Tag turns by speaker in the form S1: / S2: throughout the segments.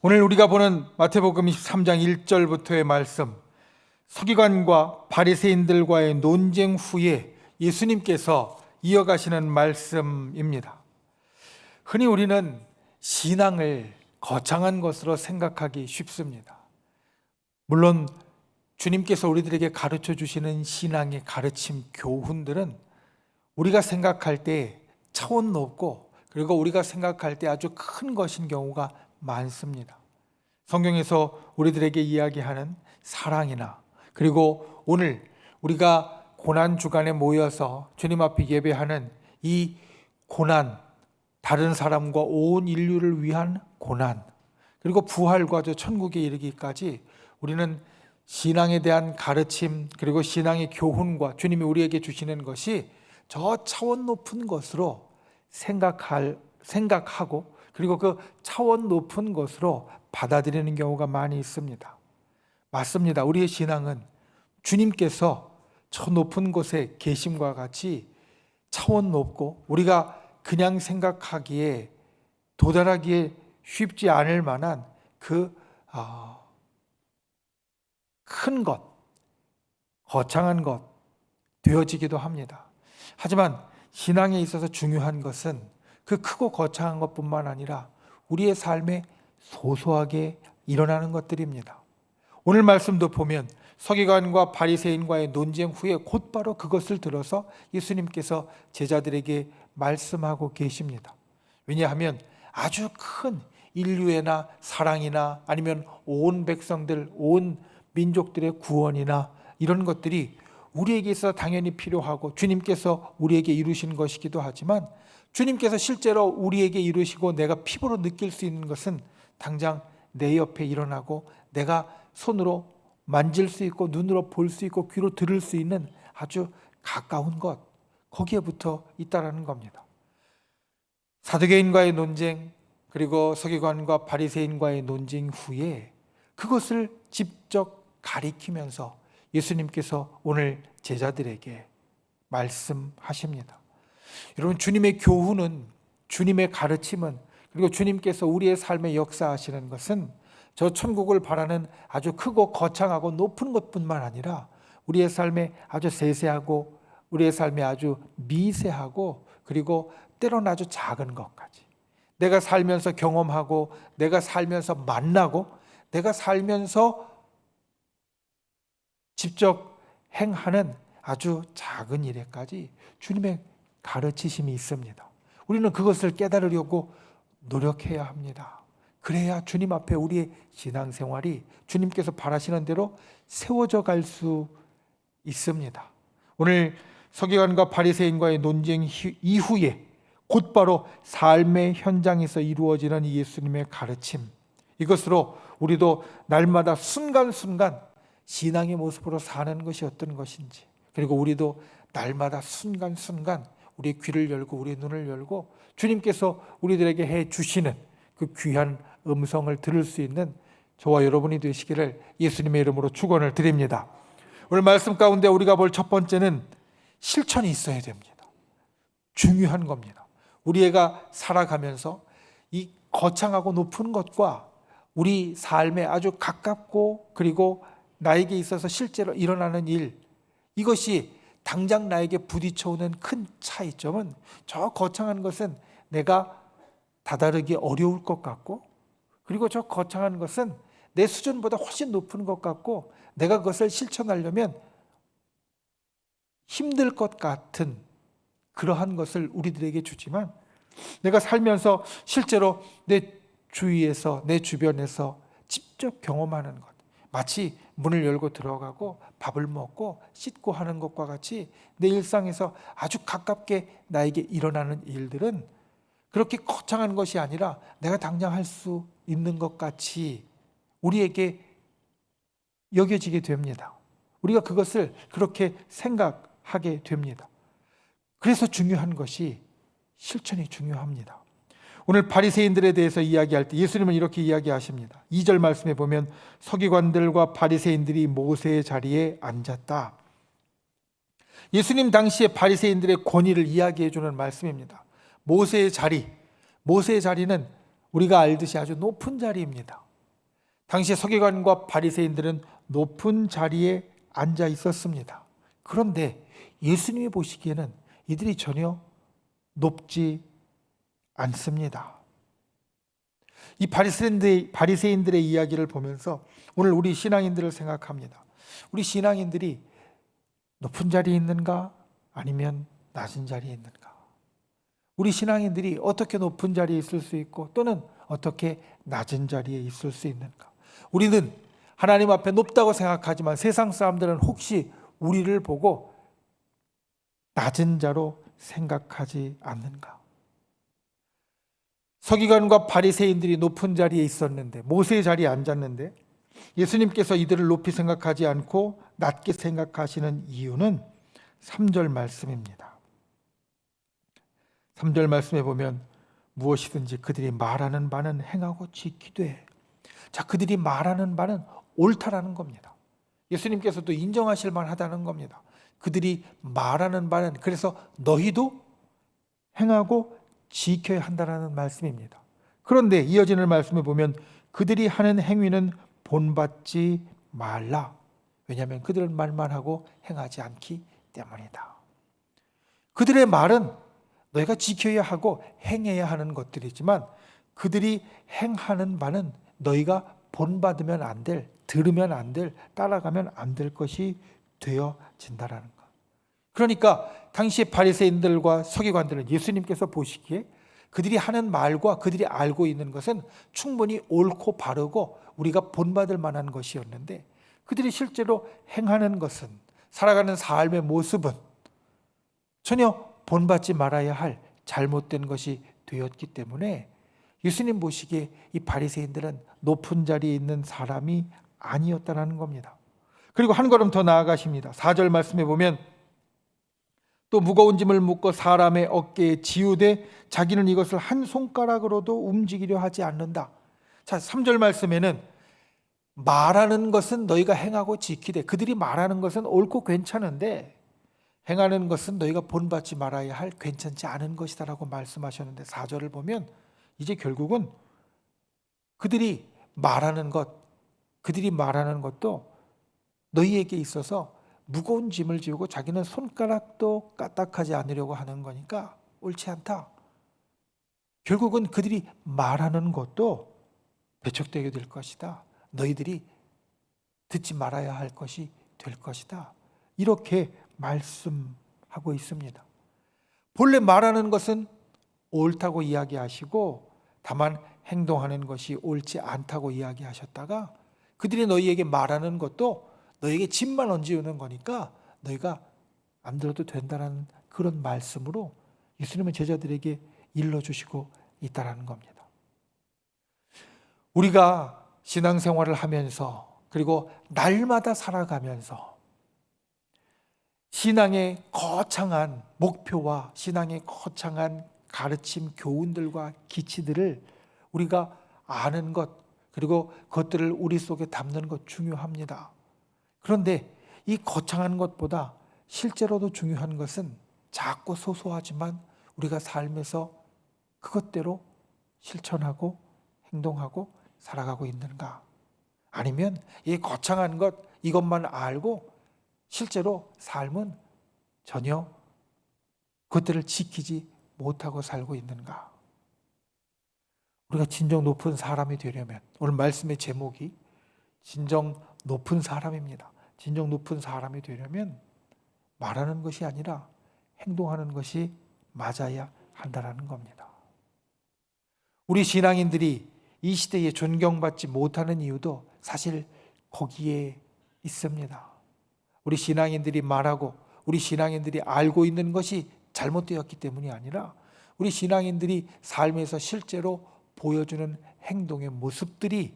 S1: 오늘 우리가 보는 마태복음 23장 1절부터의 말씀, 서기관과 바리새인들과의 논쟁 후에 예수님께서 이어가시는 말씀입니다. 흔히 우리는 신앙을 거창한 것으로 생각하기 쉽습니다. 물론 주님께서 우리들에게 가르쳐 주시는 신앙의 가르침, 교훈들은 우리가 생각할 때 차원 높고, 그리고 우리가 생각할 때 아주 큰 것인 경우가 많습니다. 성경에서 우리들에게 이야기하는 사랑이나, 그리고 오늘 우리가 고난 주간에 모여서 주님 앞에 예배하는 이 고난, 다른 사람과 온 인류를 위한 고난, 그리고 부활과 저 천국에 이르기까지 우리는 신앙에 대한 가르침, 그리고 신앙의 교훈과 주님이 우리에게 주시는 것이 저 차원 높은 것으로 생각하고, 그리고 그 차원 높은 것으로 받아들이는 경우가 많이 있습니다. 맞습니다. 우리의 신앙은 주님께서 저 높은 곳에 계심과 같이 차원 높고, 우리가 그냥 생각하기에 도달하기에 쉽지 않을 만한 그 큰 것, 거창한 것 되어지기도 합니다. 하지만 신앙에 있어서 중요한 것은 그 크고 거창한 것뿐만 아니라 우리의 삶에 소소하게 일어나는 것들입니다. 오늘 말씀도 보면 서기관과 바리새인과의 논쟁 후에 곧바로 그것을 들어서 예수님께서 제자들에게 말씀하고 계십니다. 왜냐하면 아주 큰 인류애나 사랑이나 아니면 온 백성들, 온 민족들의 구원이나 이런 것들이 우리에게 있어 당연히 필요하고 주님께서 우리에게 이루신 것이기도 하지만, 주님께서 실제로 우리에게 이루시고 내가 피부로 느낄 수 있는 것은 당장 내 옆에 일어나고 내가 손으로 만질 수 있고 눈으로 볼 수 있고 귀로 들을 수 있는 아주 가까운 것, 거기에 붙어 있다라는 겁니다. 사두개인과의 논쟁, 그리고 서기관과 바리새인과의 논쟁 후에 그것을 직접 가리키면서 예수님께서 오늘 제자들에게 말씀하십니다. 여러분, 주님의 교훈은, 주님의 가르침은, 그리고 주님께서 우리의 삶에 역사하시는 것은 저 천국을 바라는 아주 크고 거창하고 높은 것뿐만 아니라 우리의 삶에 아주 세세하고 우리의 삶에 아주 미세하고, 그리고 때로는 아주 작은 것까지 내가 살면서 경험하고, 내가 살면서 만나고, 내가 살면서 직접 행하는 아주 작은 일에까지 주님의 가르치심이 있습니다. 우리는 그것을 깨달으려고 노력해야 합니다. 그래야 주님 앞에 우리의 신앙생활이 주님께서 바라시는 대로 세워져 갈 수 있습니다. 오늘 서기관과 바리새인과의 논쟁 이후에 곧바로 삶의 현장에서 이루어지는 예수님의 가르침, 이것으로 우리도 날마다 순간순간 신앙의 모습으로 사는 것이 어떤 것인지, 그리고 우리도 날마다 순간순간 우리의 귀를 열고 우리의 눈을 열고 주님께서 우리들에게 해 주시는 그 귀한 음성을 들을 수 있는 저와 여러분이 되시기를 예수님의 이름으로 축원을 드립니다. 오늘 말씀 가운데 우리가 볼 첫 번째는 실천이 있어야 됩니다. 중요한 겁니다. 우리가 살아가면서 이 거창하고 높은 것과 우리 삶에 아주 가깝고, 그리고 나에게 있어서 실제로 일어나는 일, 이것이 당장 나에게 부딪혀오는 큰 차이점은 저 거창한 것은 내가 다다르기 어려울 것 같고, 그리고 저 거창한 것은 내 수준보다 훨씬 높은 것 같고, 내가 그것을 실천하려면 힘들 것 같은 그러한 것을 우리들에게 주지만, 내가 살면서 실제로 내 주위에서, 내 주변에서 직접 경험하는 것, 마치 문을 열고 들어가고 밥을 먹고 씻고 하는 것과 같이 내 일상에서 아주 가깝게 나에게 일어나는 일들은 그렇게 거창한 것이 아니라 내가 당장 할 수 있는 것 같이 우리에게 여겨지게 됩니다. 우리가 그것을 그렇게 생각하게 됩니다. 그래서 중요한 것이 실천이 중요합니다. 오늘 바리새인들에 대해서 이야기할 때 예수님은 이렇게 이야기하십니다. 2절 말씀에 보면 서기관들과 바리새인들이 모세의 자리에 앉았다. 예수님 당시에 바리새인들의 권위를 이야기해 주는 말씀입니다. 모세의 자리는 우리가 알듯이 아주 높은 자리입니다. 당시 서기관과 바리새인들은 높은 자리에 앉아 있었습니다. 그런데 예수님이 보시기에는 이들이 전혀 높지 않습니다. 이 바리새인들의 이야기를 보면서 오늘 우리 신앙인들을 생각합니다. 우리 신앙인들이 높은 자리에 있는가? 아니면 낮은 자리에 있는가? 우리 신앙인들이 어떻게 높은 자리에 있을 수 있고 또는 어떻게 낮은 자리에 있을 수 있는가? 우리는 하나님 앞에 높다고 생각하지만 세상 사람들은 혹시 우리를 보고 낮은 자로 생각하지 않는가? 서기관과 바리새인들이 높은 자리에 있었는데, 모세의 자리에 앉았는데 예수님께서 이들을 높이 생각하지 않고 낮게 생각하시는 이유는 3절 말씀입니다. 3절 말씀에 보면 무엇이든지 그들이 말하는 바는 행하고 지키되, 자, 그들이 말하는 바는 옳다라는 겁니다. 예수님께서도 인정하실 만하다는 겁니다. 그들이 말하는 바는, 그래서 너희도 행하고 지켜야 한다는 말씀입니다. 그런데 이어지는 말씀에 보면 그들이 하는 행위는 본받지 말라. 왜냐하면 그들은 말만 하고 행하지 않기 때문이다. 그들의 말은 너희가 지켜야 하고 행해야 하는 것들이지만 그들이 행하는 바는 너희가 본받으면 안 될, 들으면 안 될, 따라가면 안 될 것이 되어진다라는 것. 그러니까 당시 바리새인들과 서기관들은 예수님께서 보시기에 그들이 하는 말과 그들이 알고 있는 것은 충분히 옳고 바르고 우리가 본받을 만한 것이었는데 그들이 실제로 행하는 것은, 살아가는 삶의 모습은 전혀 본받지 말아야 할 잘못된 것이 되었기 때문에 예수님 보시기에 이 바리새인들은 높은 자리에 있는 사람이 아니었다는 겁니다. 그리고 한 걸음 더 나아가십니다. 4절 말씀에 보면 또 무거운 짐을 묶어 사람의 어깨에 지우되 자기는 이것을 한 손가락으로도 움직이려 하지 않는다. 자, 3절 말씀에는 말하는 것은 너희가 행하고 지키되, 그들이 말하는 것은 옳고 괜찮은데 행하는 것은 너희가 본받지 말아야 할 괜찮지 않은 것이다라고 말씀하셨는데 4절을 보면 이제 결국은 그들이 말하는 것도 너희에게 있어서 무거운 짐을 지우고 자기는 손가락도 까딱하지 않으려고 하는 거니까 옳지 않다. 결국은 그들이 말하는 것도 배척되게 될 것이다. 너희들이 듣지 말아야 할 것이 될 것이다. 이렇게 말씀하고 있습니다. 본래 말하는 것은 옳다고 이야기하시고 다만 행동하는 것이 옳지 않다고 이야기하셨다가 그들이 너희에게 말하는 것도 너희에게 짐만 얹어오는 거니까 너희가 안 들어도 된다는 그런 말씀으로 예수님은 제자들에게 일러주시고 있다는 겁니다. 우리가 신앙생활을 하면서 그리고 날마다 살아가면서 신앙의 거창한 목표와 신앙의 거창한 가르침, 교훈들과 기치들을 우리가 아는 것, 그리고 그것들을 우리 속에 담는 것 중요합니다. 그런데 이 거창한 것보다 실제로도 중요한 것은 작고 소소하지만 우리가 삶에서 그것대로 실천하고 행동하고 살아가고 있는가? 아니면 이 거창한 것, 이것만 알고 실제로 삶은 전혀 그것들을 지키지 못하고 살고 있는가? 우리가 진정 높은 사람이 되려면, 오늘 말씀의 제목이 진정 높은 사람입니다. 진정 높은 사람이 되려면 말하는 것이 아니라 행동하는 것이 맞아야 한다는 겁니다. 우리 신앙인들이 이 시대에 존경받지 못하는 이유도 사실 거기에 있습니다. 우리 신앙인들이 말하고 우리 신앙인들이 알고 있는 것이 잘못되었기 때문이 아니라 우리 신앙인들이 삶에서 실제로 보여주는 행동의 모습들이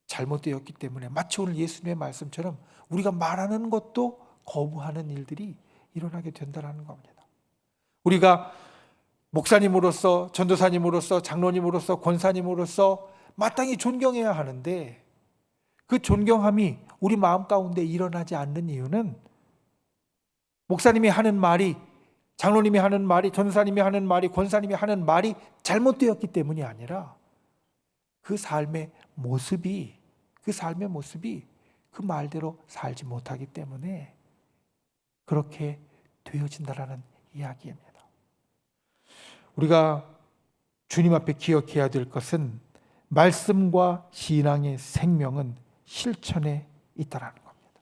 S1: 잘못되었기 때문에 마치 오늘 예수님의 말씀처럼 우리가 말하는 것도 거부하는 일들이 일어나게 된다는 겁니다. 우리가 목사님으로서, 전도사님으로서, 장로님으로서, 권사님으로서 마땅히 존경해야 하는데 그 존경함이 우리 마음 가운데 일어나지 않는 이유는 목사님이 하는 말이, 장로님이 하는 말이, 전도사님이 하는 말이, 권사님이 하는 말이 잘못되었기 때문이 아니라 그 삶의 모습이 그 삶의 모습이 그 말대로 살지 못하기 때문에 그렇게 되어진다라는 이야기입니다. 우리가 주님 앞에 기억해야 될 것은 말씀과 신앙의 생명은 실천에 있다라는 겁니다.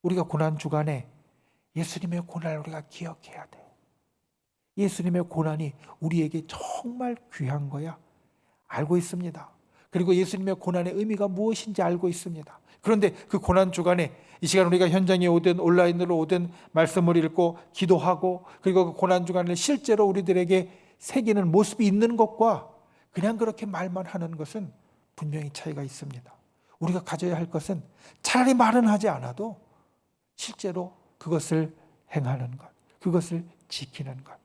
S1: 우리가 고난주간에 예수님의 고난을 우리가 기억해야 돼. 예수님의 고난이 우리에게 정말 귀한 거야. 알고 있습니다. 그리고 예수님의 고난의 의미가 무엇인지 알고 있습니다. 그런데 그 고난주간에 이 시간 우리가 현장에 오든 온라인으로 오든 말씀을 읽고 기도하고 그리고 그 고난주간을 실제로 우리들에게 새기는 모습이 있는 것과 그냥 그렇게 말만 하는 것은 분명히 차이가 있습니다. 우리가 가져야 할 것은 차라리 말은 하지 않아도 실제로 그것을 행하는 것, 그것을 지키는 것.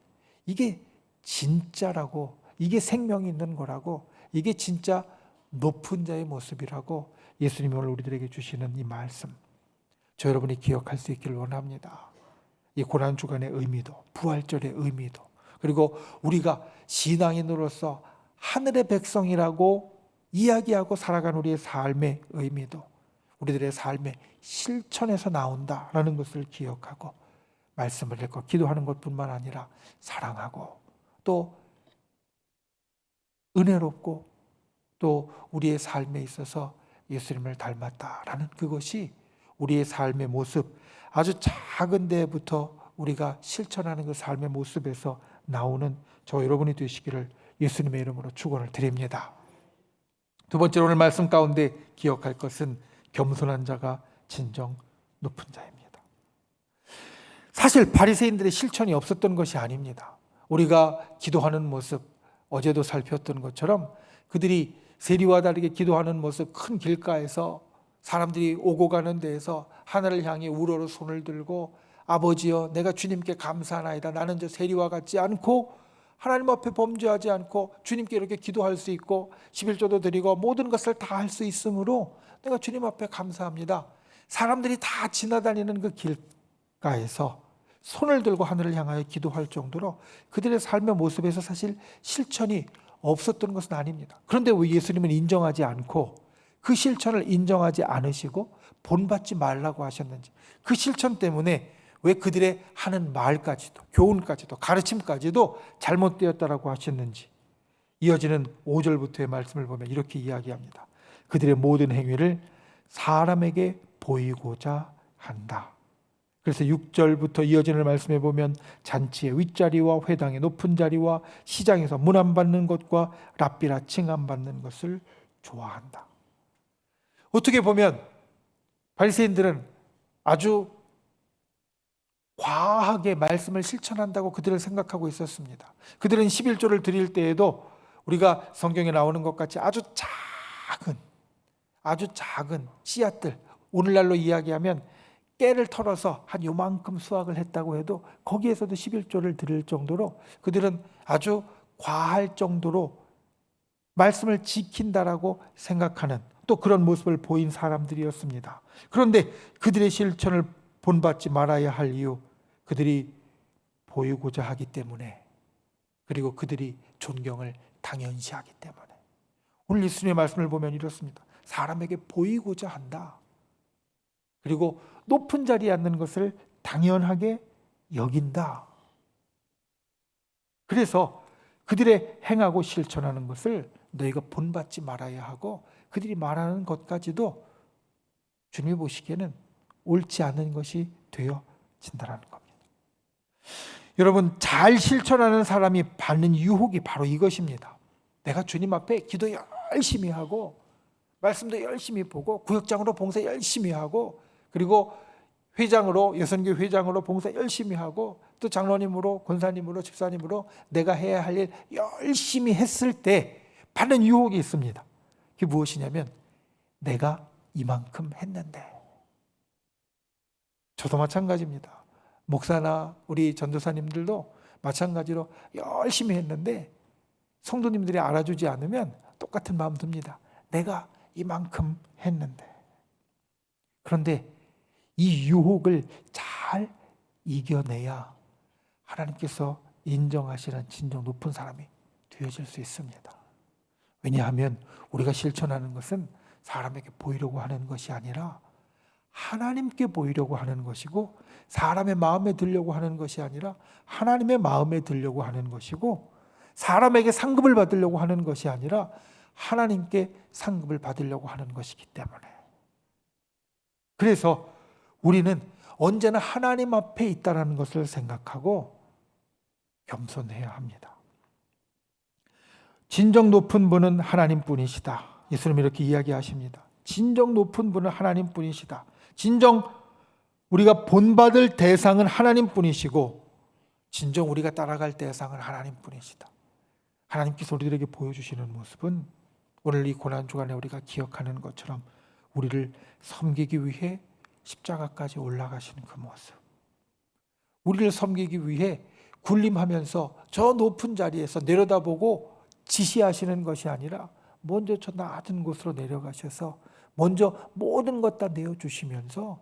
S1: 이게 진짜라고, 이게 생명이 있는 거라고, 이게 진짜 높은 자의 모습이라고 예수님이 오늘 우리들에게 주시는 이 말씀, 저 여러분이 기억할 수 있기를 원합니다. 이 고난주간의 의미도, 부활절의 의미도, 그리고 우리가 신앙인으로서 하늘의 백성이라고 이야기하고 살아간 우리의 삶의 의미도 우리들의 삶의 실천에서 나온다라는 것을 기억하고 말씀을 읽고 기도하는 것뿐만 아니라 사랑하고 또 은혜롭고 또 우리의 삶에 있어서 예수님을 닮았다라는 그것이 우리의 삶의 모습, 아주 작은 데부터 우리가 실천하는 그 삶의 모습에서 나오는 저 여러분이 되시기를 예수님의 이름으로 축원을 드립니다. 두 번째로 오늘 말씀 가운데 기억할 것은 겸손한 자가 진정 높은 자입니다. 사실 바리새인들의 실천이 없었던 것이 아닙니다. 우리가 기도하는 모습, 어제도 살폈던 것처럼 그들이 세리와 다르게 기도하는 모습, 큰 길가에서 사람들이 오고 가는 데에서 하늘을 향해 우러러 손을 들고 아버지여 내가 주님께 감사하나이다. 나는 저 세리와 같지 않고 하나님 앞에 범죄하지 않고 주님께 이렇게 기도할 수 있고 11조도 드리고 모든 것을 다 할 수 있으므로 내가 주님 앞에 감사합니다. 사람들이 다 지나다니는 그 길가에서 손을 들고 하늘을 향하여 기도할 정도로 그들의 삶의 모습에서 사실 실천이 없었던 것은 아닙니다. 그런데 왜 예수님은 인정하지 않고 그 실천을 인정하지 않으시고 본받지 말라고 하셨는지, 그 실천 때문에 왜 그들의 하는 말까지도 교훈까지도 가르침까지도 잘못되었다라고 하셨는지 이어지는 5절부터의 말씀을 보면 이렇게 이야기합니다. 그들의 모든 행위를 사람에게 보이고자 한다. 그래서 6절부터 이어지는 말씀에 보면 잔치의 윗자리와 회당의 높은 자리와 시장에서 문안받는 것과 랍비라 칭함받는 것을 좋아한다. 어떻게 보면 바리새인들은 아주 과하게 말씀을 실천한다고 그들은 생각하고 있었습니다. 그들은 11조를 드릴 때에도 우리가 성경에 나오는 것 같이 아주 작은 씨앗들, 오늘날로 이야기하면 깨를 털어서 한 요만큼 수확을 했다고 해도 거기에서도 11조를 드릴 정도로 그들은 아주 과할 정도로 말씀을 지킨다라고 생각하는 또 그런 모습을 보인 사람들이었습니다. 그런데 그들의 실천을 본받지 말아야 할 이유, 그들이 보이고자 하기 때문에, 그리고 그들이 존경을 당연시하기 때문에. 오늘 예수님의 말씀을 보면 이렇습니다. 사람에게 보이고자 한다. 그리고 높은 자리에 앉는 것을 당연하게 여긴다. 그래서 그들의 행하고 실천하는 것을 너희가 본받지 말아야 하고 그들이 말하는 것까지도 주님이 보시기에는 옳지 않은 것이 되어진다는 겁니다. 여러분, 잘 실천하는 사람이 받는 유혹이 바로 이것입니다. 내가 주님 앞에 기도 열심히 하고 말씀도 열심히 보고 구역장으로 봉사 열심히 하고 그리고 회장으로 예선교 회장으로 봉사 열심히 하고 또 장로님으로 권사님으로 집사님으로 내가 해야 할 일 열심히 했을 때 받는 유혹이 있습니다. 그게 무엇이냐면 내가 이만큼 했는데. 저도 마찬가지입니다. 목사나 우리 전도사님들도 마찬가지로 열심히 했는데 성도님들이 알아주지 않으면 똑같은 마음 듭니다. 내가 이만큼 했는데. 그런데 이 유혹을 잘 이겨내야 하나님께서 인정하시는 진정 높은 사람이 되어질 수 있습니다. 왜냐하면 우리가 실천하는 것은 사람에게 보이려고 하는 것이 아니라 하나님께 보이려고 하는 것이고, 사람의 마음에 들려고 하는 것이 아니라 하나님의 마음에 들려고 하는 것이고, 사람에게 상급을 받으려고 하는 것이 아니라 하나님께 상급을 받으려고 하는 것이기 때문에, 그래서 우리는 언제나 하나님 앞에 있다는 것을 생각하고 겸손해야 합니다. 진정 높은 분은 하나님뿐이시다. 예수님이 이렇게 이야기하십니다. 진정 높은 분은 하나님뿐이시다. 진정 우리가 본받을 대상은 하나님뿐이시고, 진정 우리가 따라갈 대상은 하나님뿐이시다. 하나님께서 우리들에게 보여주시는 모습은 오늘 이 고난주간에 우리가 기억하는 것처럼 우리를 섬기기 위해 십자가까지 올라가시는 그 모습, 우리를 섬기기 위해 군림하면서 저 높은 자리에서 내려다보고 지시하시는 것이 아니라 먼저 저 낮은 곳으로 내려가셔서 먼저 모든 것 다 내어주시면서,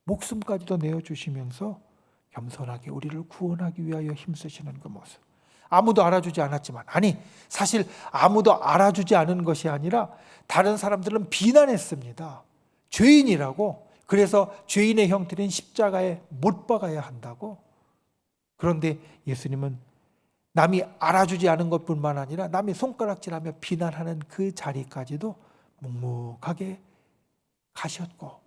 S1: 목숨까지도 내어주시면서 겸손하게 우리를 구원하기 위하여 힘쓰시는 그 모습. 아무도 알아주지 않았지만, 아니 사실 아무도 알아주지 않은 것이 아니라 다른 사람들은 비난했습니다. 죄인이라고. 그래서 죄인의 형태는 십자가에 못 박아야 한다고. 그런데 예수님은 남이 알아주지 않은 것뿐만 아니라 남이 손가락질하며 비난하는 그 자리까지도 묵묵하게 가셨고,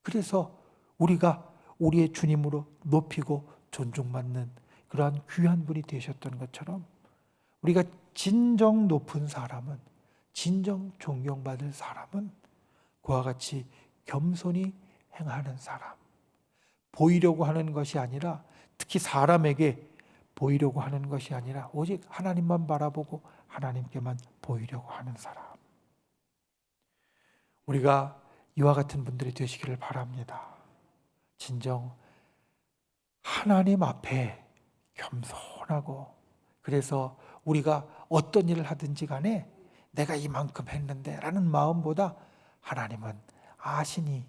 S1: 그래서 우리가 우리의 주님으로 높이고 존중받는 그러한 귀한 분이 되셨던 것처럼, 우리가 진정 높은 사람은, 진정 존경받을 사람은 그와 같이 겸손히 행하는 사람, 보이려고 하는 것이 아니라, 특히 사람에게 보이려고 하는 것이 아니라 오직 하나님만 바라보고 하나님께만 보이려고 하는 사람, 우리가 이와 같은 분들이 되시기를 바랍니다. 진정 하나님 앞에 겸손하고, 그래서 우리가 어떤 일을 하든지 간에 내가 이만큼 했는데 라는 마음보다 하나님은 아시니,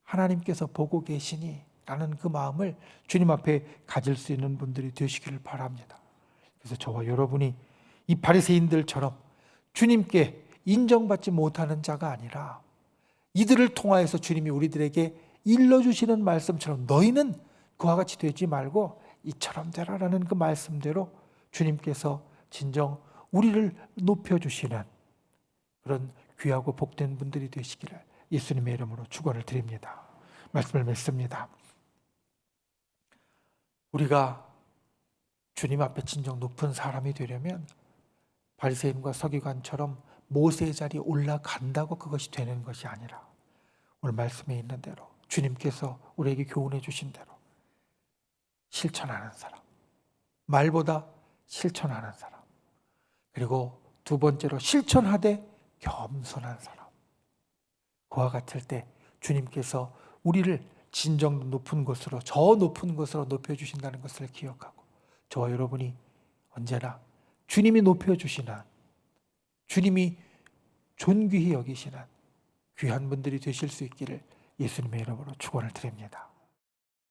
S1: 하나님께서 보고 계시니 라는 그 마음을 주님 앞에 가질 수 있는 분들이 되시기를 바랍니다. 그래서 저와 여러분이 이 바리새인들처럼 주님께 인정받지 못하는 자가 아니라, 이들을 통하여서 주님이 우리들에게 일러주시는 말씀처럼 너희는 그와 같이 되지 말고 이처럼 되라라는 그 말씀대로 주님께서 진정 우리를 높여주시는 그런 귀하고 복된 분들이 되시기를 예수님의 이름으로 축원을 드립니다. 말씀을 맺습니다. 우리가 주님 앞에 진정 높은 사람이 되려면 바리새인과 서기관처럼 모세의 자리에 올라간다고 그것이 되는 것이 아니라, 오늘 말씀에 있는 대로 주님께서 우리에게 교훈해 주신 대로 실천하는 사람, 말보다 실천하는 사람, 그리고 두 번째로 실천하되 겸손한 사람, 그와 같을 때 주님께서 우리를 진정 높은 곳으로, 저 높은 곳으로 높여주신다는 것을 기억하고, 저와 여러분이 언제나 주님이 높여주시는, 주님이 존귀히 여기시는 귀한 분들이 되실 수 있기를 예수님의 이름으로 축원을 드립니다.